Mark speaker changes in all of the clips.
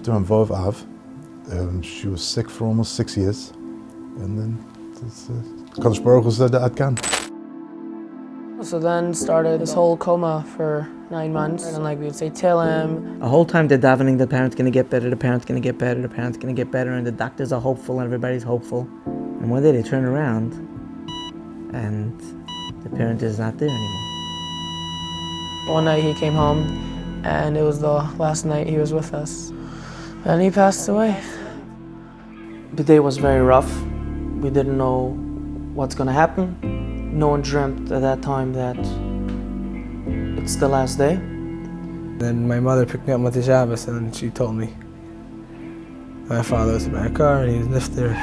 Speaker 1: left her on Vov Av. She was sick for almost 6 years. And then Kadosh Baruch Hu said, Ad kan.
Speaker 2: So then started this whole coma for 9 months. And like we would say Tehillim.
Speaker 3: The whole time they're davening, the parent's gonna get better, the parent's gonna get better, the parent's gonna get better, and the doctors are hopeful and everybody's hopeful. And one day they turn around and the parent is not there anymore.
Speaker 2: One night he came home and it was the last night he was with us. And he passed away. The day was very rough. We didn't know what's gonna happen. No one dreamt at that time that it's the last day.
Speaker 4: Then my mother picked me up Motzei Shabbos and she told me my father was in my car and he was nifter.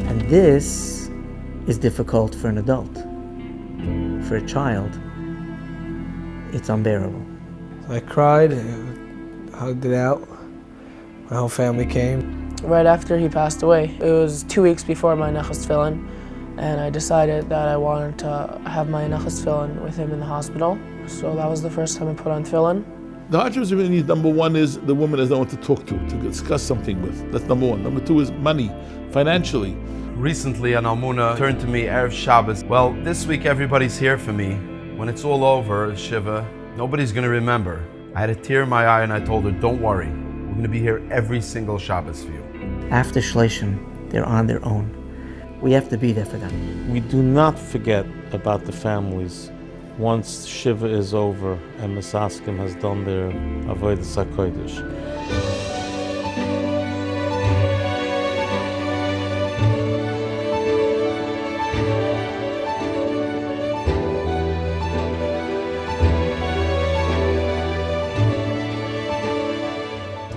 Speaker 3: And this is difficult for an adult. For a child, it's unbearable.
Speaker 4: So I cried, hugged it out. My whole family came.
Speaker 2: Right after he passed away, it was 2 weeks before my Nechas Tefillin, and I decided that I wanted to have my Nechas Tefillin with him in the hospital. So that was the first time I put on Tefillin.
Speaker 5: The hardships really need, number one is the woman has no one to talk to discuss something with. That's number one. Number two is money, financially.
Speaker 6: Recently, an almana turned to me Erev Shabbos. Well, this week everybody's here for me. When it's all over, Shiva, nobody's gonna remember. I had a tear in my eye and I told her, don't worry. We're gonna be here every single Shabbos for you.
Speaker 3: After Shleishim, they're on their own. We have to be there for them.
Speaker 7: We do not forget about the families once Shiva is over and Misaskim has done their Avodas HaKodesh.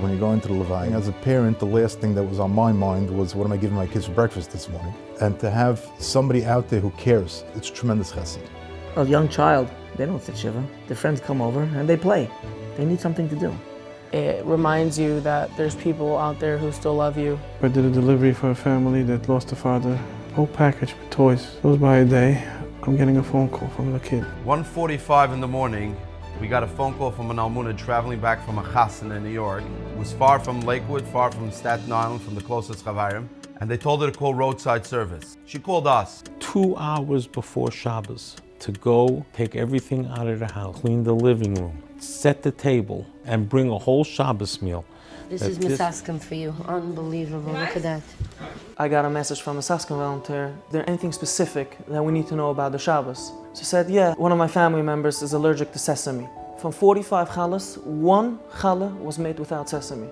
Speaker 1: When you go into the Levi, as a parent, the last thing that was on my mind was, what am I giving my kids for breakfast this morning? And to have somebody out there who cares, it's tremendous chesed.
Speaker 3: A young child, they don't sit Shiva. Their friends come over and they play. They need something to do.
Speaker 2: It reminds you that there's people out there who still love you.
Speaker 8: I did a delivery for a family that lost a father. Whole package with toys. Goes by a day, I'm getting a phone call from the kid.
Speaker 6: 1:45 in the morning, we got a phone call from an almana traveling back from a chassan in New York. It was far from Lakewood, far from Staten Island, from the closest Chavarim. And they told her to call roadside service. She called us.
Speaker 7: 2 hours before Shabbos to go take everything out of the house, clean the living room, set the table, and bring a whole Shabbos meal.
Speaker 9: This is Misaskim for you. Unbelievable. Look at that.
Speaker 2: I got a message from a Saskin volunteer. Is there anything specific that we need to know about the Shabbos? She said, yeah, one of my family members is allergic to sesame. From 45 challahs, 1 challah was made without sesame.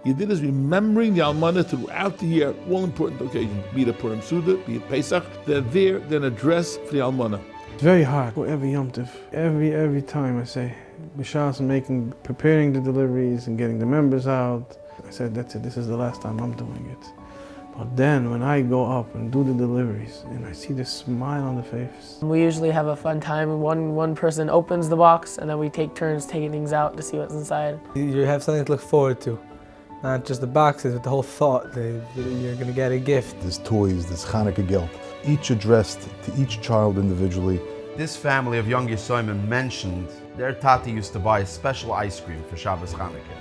Speaker 5: Yedid is remembering the almana throughout the year, all important occasions, be it Purim Suda, be it Pesach. They're there, they're an address for the almana.
Speaker 8: It's very hard for every Yom Tov. Every time I say, B'shas and preparing the deliveries and getting the members out. I said, that's it, this is the last time I'm doing it. But then when I go up and do the deliveries and I see this smile on the face.
Speaker 2: We usually have a fun time. One person opens the box and then we take turns taking things out to see what's inside.
Speaker 4: You have something to look forward to. Not just the boxes, but the whole thought that you're going to get a gift.
Speaker 1: There's toys, there's Chanukah gelt, each addressed to each child individually.
Speaker 6: This family of young yesomim mentioned their tati used to buy a special ice cream for Shabbos Chanukah.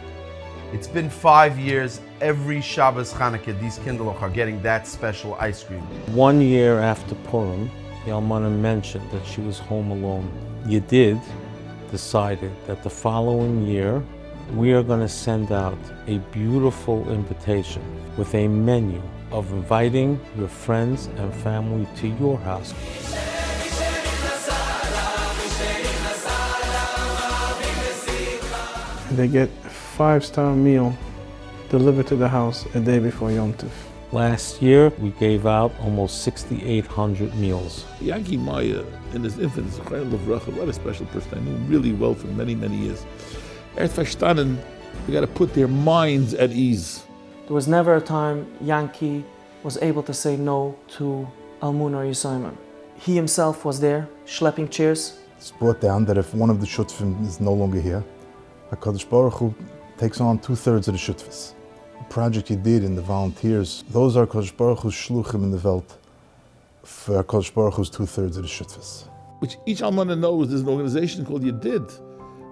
Speaker 6: It's been 5 years, every Shabbos Chanukah, these kindlech are getting that special ice cream.
Speaker 7: 1 year after Purim, the almana mentioned that she was home alone. Yedid decided that the following year, we are going to send out a beautiful invitation with a menu of inviting your friends and family to your house.
Speaker 8: They get a 5-star meal delivered to the house a day before Yom Tov.
Speaker 7: Last year, we gave out almost 6,800 meals.
Speaker 5: Yankee Maya, in his infancy, what a special person. I knew him really well for many, many years. Verstanden, we got to put their minds at ease.
Speaker 2: There was never a time Yankee was able to say no to almuna or yesomim. He himself was there, schlepping chairs.
Speaker 1: It's brought down that if one of the shutfim is no longer here, HaKadosh Baruch Hu takes on 2/3 of the shutfis. The project you did and the volunteers, those are HaKadosh Baruch Hu's shluchim in the Welt for HaKadosh Baruch Hu's 2/3 of the shutfis.
Speaker 5: Which each almana knows there's an organization called Yedid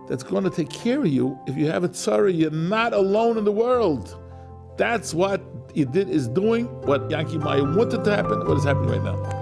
Speaker 5: that's going to take care of you. If you have a tzara, you're not alone in the world. That's what Yedid is doing, what Yankee Maya wanted to happen, what is happening right now.